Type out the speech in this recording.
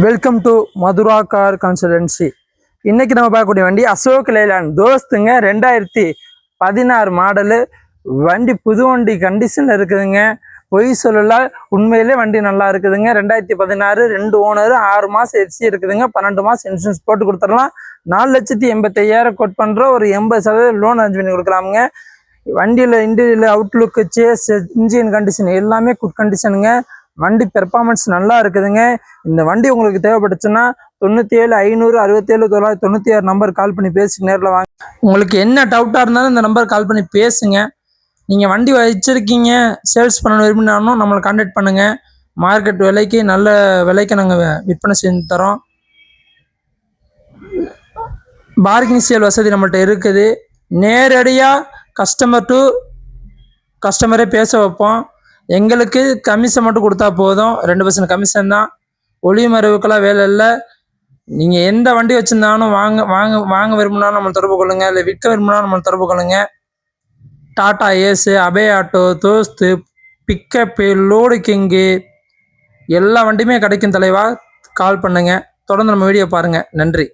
Welcome to Mathura car consultancy. இன்னைக்கு நம்ம பார்க்கக்கூடிய வண்டி அசோக் லேலாண்ட் தோஸ்துங்க. 2016 மாடலு வண்டி. புது வண்டி கண்டிஷனில் இருக்குதுங்க. பொய் சொல்லல, உண்மையிலே வண்டி நல்லா இருக்குதுங்க. 2016, 2 ஓனர், 6 மாதம் எஃப்சி இருக்குதுங்க. 12 மாதம் இன்சூரன்ஸ் போட்டு கொடுத்துடலாம். 4,85,000 கோட் பண்ணுறோம். ஒரு 80% லோன் அரேஞ்ச் பண்ணி கொடுக்கலாமுங்க. வண்டியில் interior, outlook, chassis, engine condition எல்லாமே குட் கண்டிஷனுங்க. வண்டி பெர்ஃபார்மன்ஸ் நல்லா இருக்குதுங்க. இந்த வண்டி உங்களுக்கு தேவைப்பட்டுச்சுன்னா 97 500 67 996 நம்பர் கால் பண்ணி பேசி நேரில் வாங்க. உங்களுக்கு என்ன டவுட்டாக இருந்தாலும் இந்த நம்பர் கால் பண்ணி பேசுங்க. நீங்கள் வண்டி வச்சுருக்கீங்க, சேல்ஸ் பண்ண விரும்பினாலும் நம்மளை கான்டாக்ட் பண்ணுங்கள். மார்க்கெட் விலைக்கு நல்ல விலைக்கு நாங்கள் விற்பனை செஞ்சு தரோம். பார்கிங் சேல் வசதி நம்மள்ட்ட இருக்குது. நேரடியாக கஸ்டமர் டு கஸ்டமரே பேச வைப்போம். எங்களுக்கு கமிஷன் மட்டும் கொடுத்தா போதும். 2% கமிஷன் தான். ஒளி மறைவுக்கெல்லாம் வேலை இல்லை. நீங்கள் எந்த வண்டி வச்சுருந்தாலும் வாங்க விரும்பினாலும் நம்மளை தொடர்பு கொள்ளுங்கள். இல்லை விற்க விரும்பினாலும் நம்மளை தொடர்பு கொள்ளுங்கள். Tata ace, Ape auto, Dost, pickup, load king எல்லா வண்டியுமே கிடைக்கும் தலைவா. கால் பண்ணுங்கள். தொடர்ந்து நம்ம வீடியோ பாருங்கள். நன்றி.